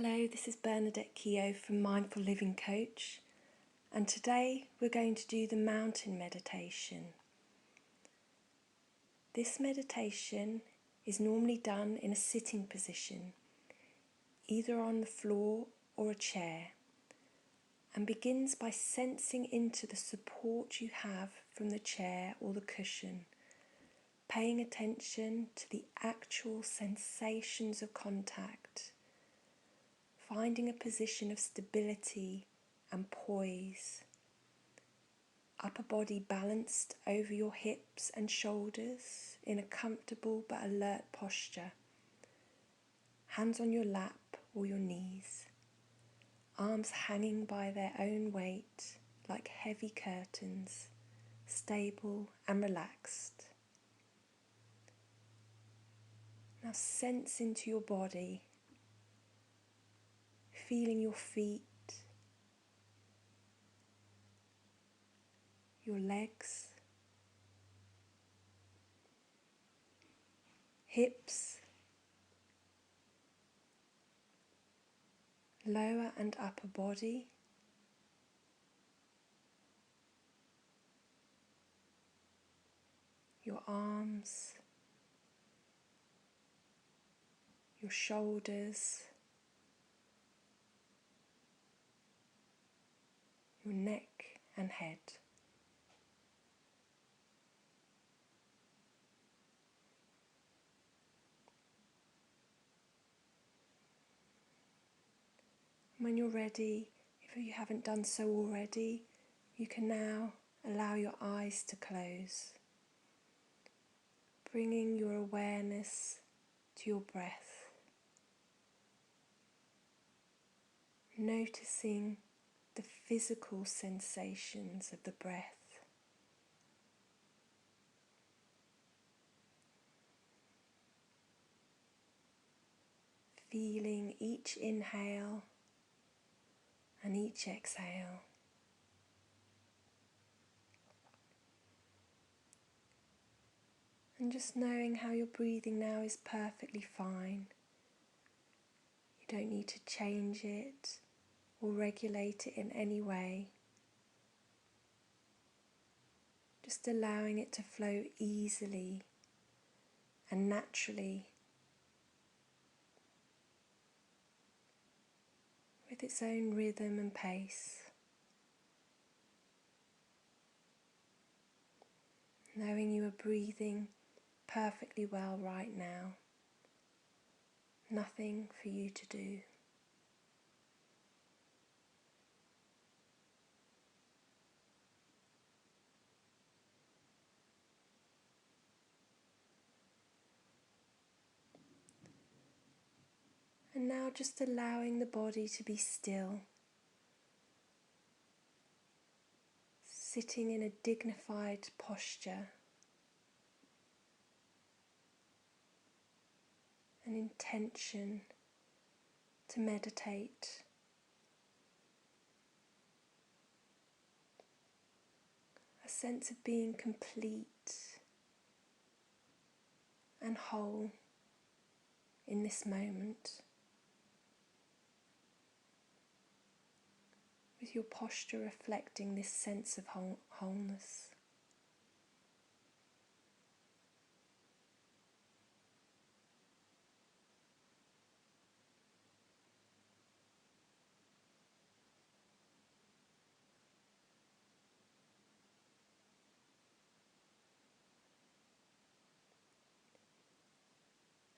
Hello, this is Bernadette Keogh from Mindful Living Coach, and today we're going to do the mountain meditation. This meditation is normally done in a sitting position, either on the floor or a chair, and begins by sensing into the support you have from the chair or the cushion, paying attention to the actual sensations of contact, finding a position of stability and poise, upper body balanced over your hips and shoulders in a comfortable but alert posture, hands on your lap or your knees, arms hanging by their own weight like heavy curtains, stable and relaxed. Now sense into your body, feeling your feet, your legs, hips, lower and upper body, your arms, your shoulders, your neck and head. When you're ready, if you haven't done so already, you can now allow your eyes to close, bringing your awareness to your breath, noticing the physical sensations of the breath. Feeling each inhale and each exhale. And just knowing how your breathing now is perfectly fine. You don't need to change it or regulate it in any way. Just allowing it to flow easily and naturally with its own rhythm and pace. Knowing you are breathing perfectly well right now. Nothing for you to do. And now just allowing the body to be still, sitting in a dignified posture, an intention to meditate, a sense of being complete and whole in this moment, with your posture reflecting this sense of wholeness.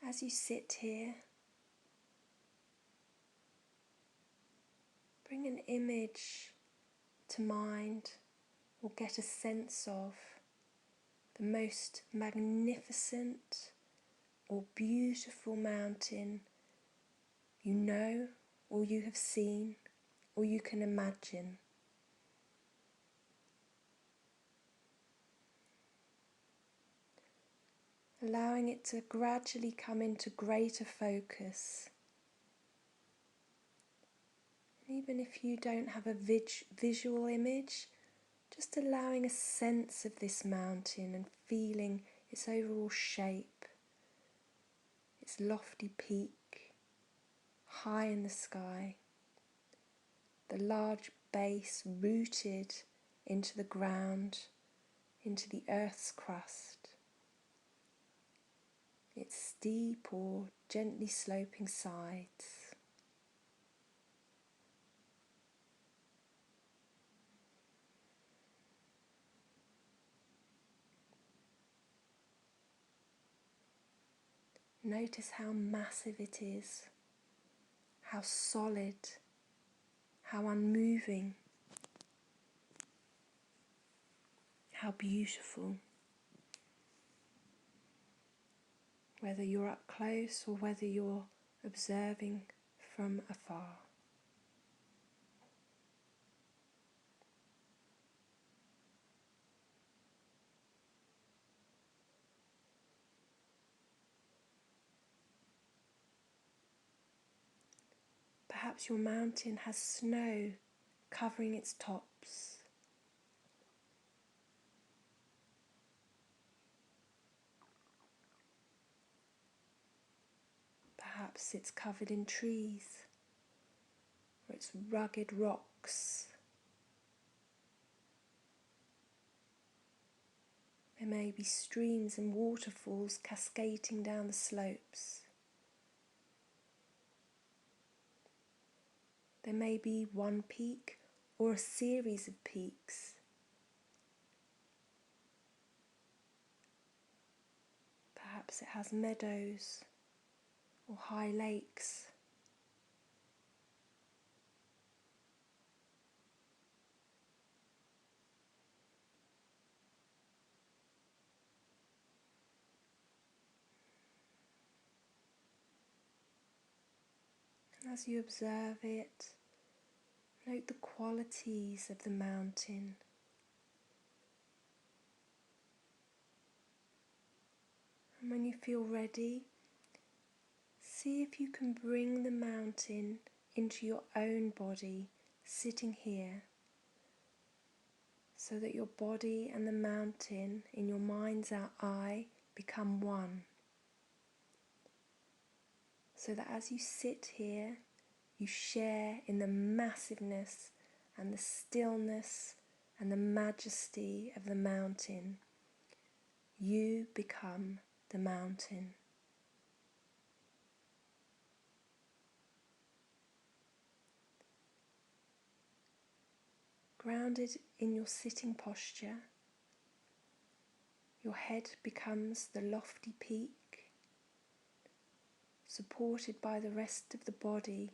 As you sit here, bring an image to mind or get a sense of the most magnificent or beautiful mountain you know or you have seen or you can imagine. Allowing it to gradually come into greater focus. Even if you don't have a visual image, just allowing a sense of this mountain and feeling its overall shape, its lofty peak, high in the sky, the large base rooted into the ground, into the earth's crust, its steep or gently sloping sides. Notice how massive it is, how solid, how unmoving, how beautiful. Whether you're up close or whether you're observing from afar. Perhaps your mountain has snow covering its tops. Perhaps it's covered in trees, or it's rugged rocks. There may be streams and waterfalls cascading down the slopes. There may be one peak or a series of peaks. Perhaps it has meadows or high lakes. And as you observe it, note the qualities of the mountain. And when you feel ready, see if you can bring the mountain into your own body, sitting here, so that your body and the mountain in your mind's eye become one. So that as you sit here, you share in the massiveness and the stillness and the majesty of the mountain. You become the mountain. Grounded in your sitting posture, your head becomes the lofty peak, supported by the rest of the body.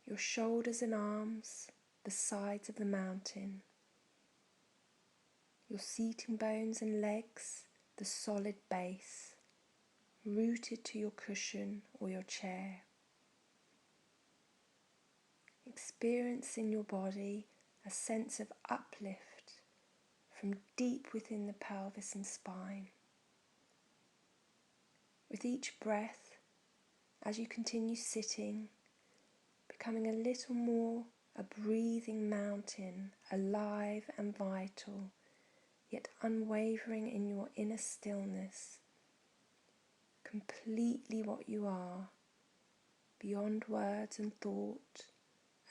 Your shoulders and arms, the sides of the mountain. Your seating bones and legs, the solid base, rooted to your cushion or your chair. Experience in your body a sense of uplift from deep within the pelvis and spine. With each breath, as you continue sitting, becoming a little more a breathing mountain, alive and vital, yet unwavering in your inner stillness, completely what you are, beyond words and thought,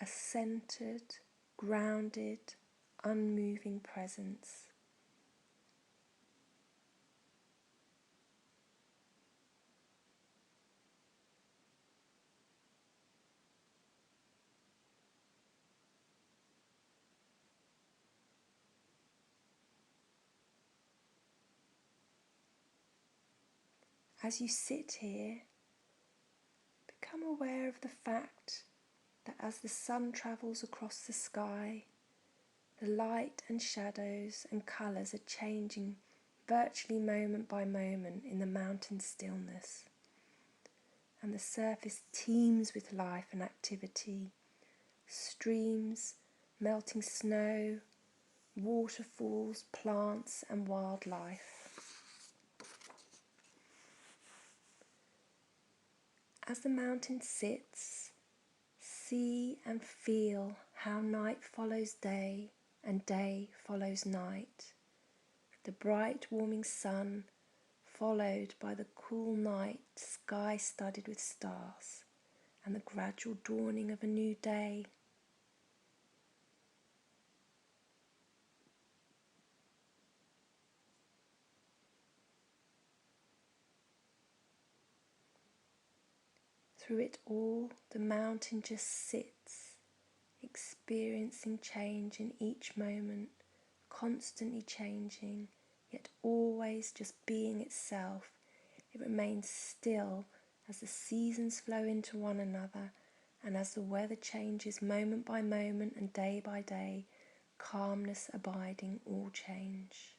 a centered, grounded, unmoving presence. As you sit here, become aware of the fact that as the sun travels across the sky, the light and shadows and colours are changing virtually moment by moment in the mountain stillness, and the surface teems with life and activity, streams, melting snow, waterfalls, plants and wildlife. As the mountain sits, see and feel how night follows day and day follows night. The bright warming sun followed by the cool night sky studded with stars and the gradual dawning of a new day. Through it all, the mountain just sits, experiencing change in each moment, constantly changing, yet always just being itself. It remains still as the seasons flow into one another, and as the weather changes moment by moment and day by day, calmness abiding all change.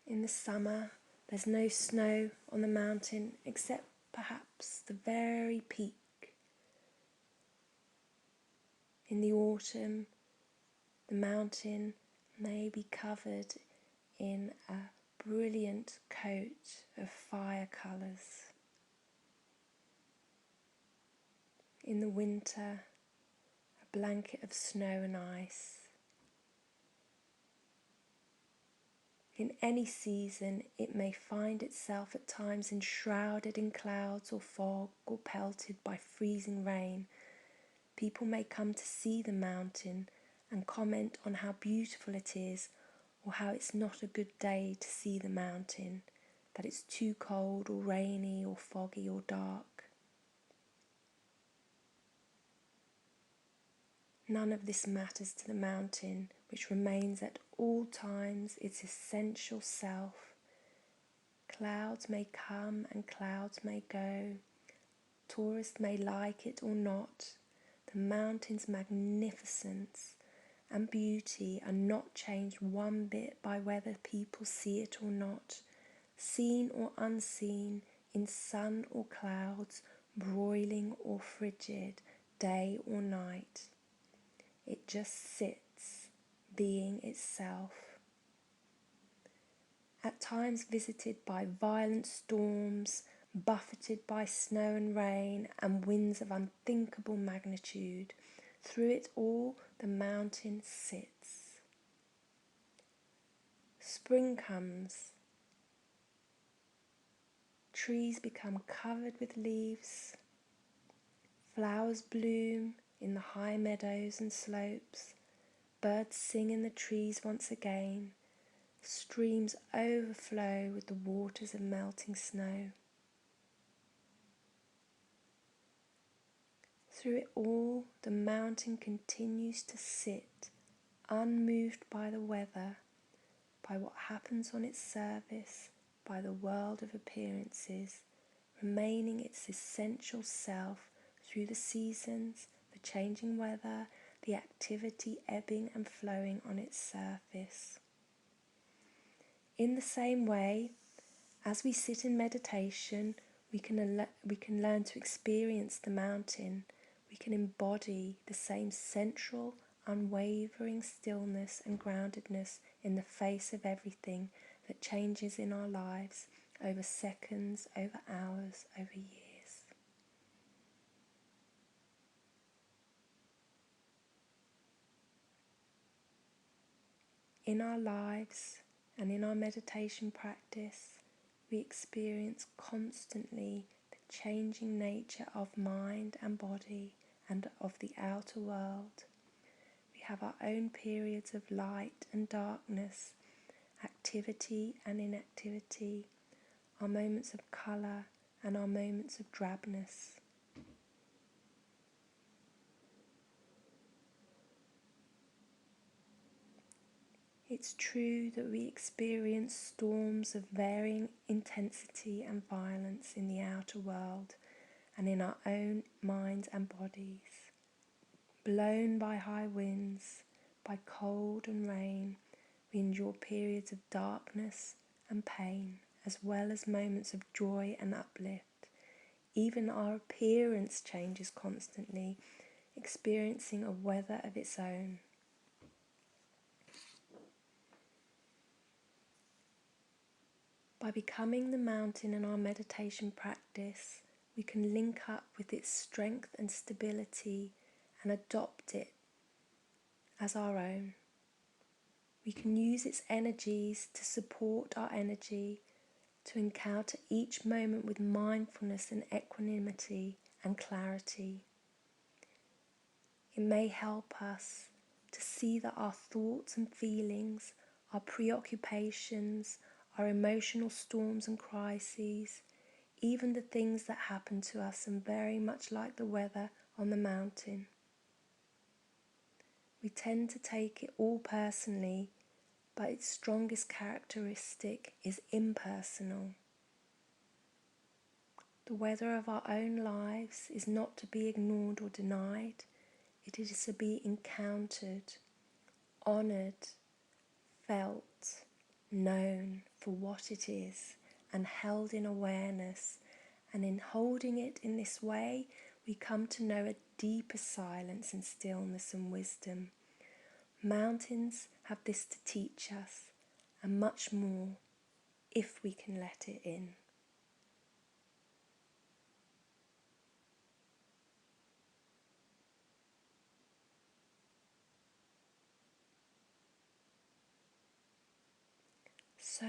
In the summer, there's no snow on the mountain except perhaps the very peak. In the autumn, the mountain may be covered in a brilliant coat of fire colours. In the winter, a blanket of snow and ice. In any season, it may find itself at times enshrouded in clouds or fog or pelted by freezing rain. People may come to see the mountain and comment on how beautiful it is, or how it's not a good day to see the mountain, that it's too cold or rainy or foggy or dark. None of this matters to the mountain, which remains at all times its essential self. Clouds may come and clouds may go. Tourists may like it or not. The mountain's magnificence and beauty are not changed one bit by whether people see it or not. Seen or unseen, in sun or clouds, broiling or frigid, day or night. It just sits, being itself. At times visited by violent storms, buffeted by snow and rain and winds of unthinkable magnitude, through it all the mountain sits. Spring comes. Trees become covered with leaves. Flowers bloom in the high meadows and slopes. Birds sing in the trees once again. Streams overflow with the waters of melting snow. Through it all, the mountain continues to sit, unmoved by the weather, by what happens on its surface, by the world of appearances, remaining its essential self through the seasons, the changing weather, the activity ebbing and flowing on its surface. In the same way, as we sit in meditation, we can learn to experience the mountain. We can embody the same central, unwavering stillness and groundedness in the face of everything that changes in our lives over seconds, over hours, over years. In our lives and in our meditation practice, we experience constantly the changing nature of mind and body and of the outer world. We have our own periods of light and darkness, activity and inactivity, our moments of colour and our moments of drabness. It's true that we experience storms of varying intensity and violence in the outer world and in our own minds and bodies. Blown by high winds, by cold and rain, we endure periods of darkness and pain, as well as moments of joy and uplift. Even our appearance changes constantly, experiencing a weather of its own. By becoming the mountain in our meditation practice, we can link up with its strength and stability and adopt it as our own. We can use its energies to support our energy, to encounter each moment with mindfulness and equanimity and clarity. It may help us to see that our thoughts and feelings, our preoccupations, our emotional storms and crises, even the things that happen to us, are very much like the weather on the mountain. We tend to take it all personally, but its strongest characteristic is impersonal. The weather of our own lives is not to be ignored or denied. It is to be encountered, honoured, felt, known for what it is, and held in awareness. And in holding it in this way, we come to know a deeper silence and stillness and wisdom. Mountains have this to teach us, and much more, if we can let it in. So,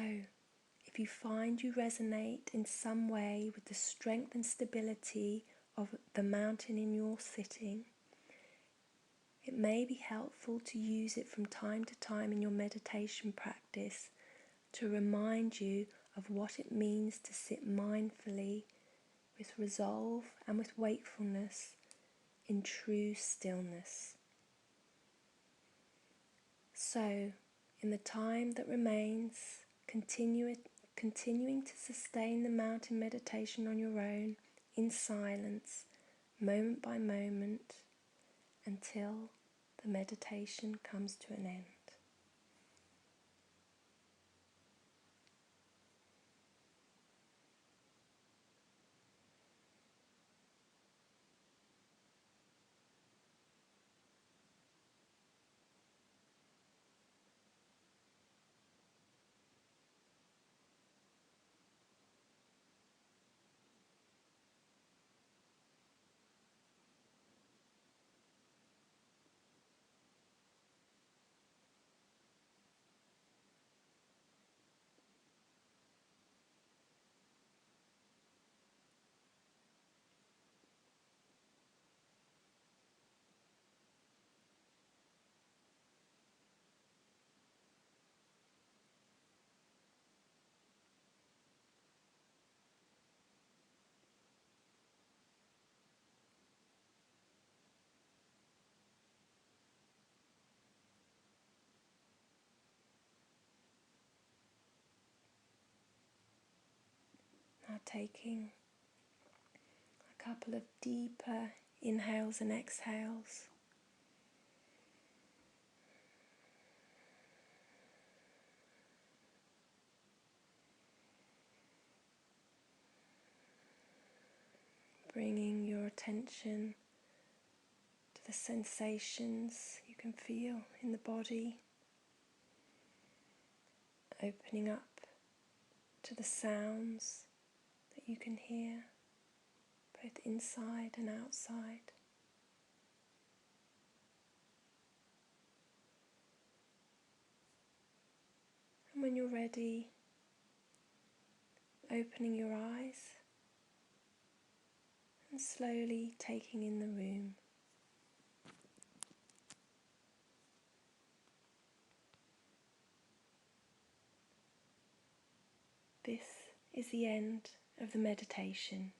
if you find you resonate in some way with the strength and stability of the mountain in your sitting, it may be helpful to use it from time to time in your meditation practice to remind you of what it means to sit mindfully with resolve and with wakefulness in true stillness. So, in the time that remains, continuing to sustain the mountain meditation on your own in silence, moment by moment, until the meditation comes to an end. Now taking a couple of deeper inhales and exhales. Bringing your attention to the sensations you can feel in the body, opening up to the sounds that you can hear, both inside and outside. And when you're ready, opening your eyes and slowly taking in the room. This is the end of the meditation.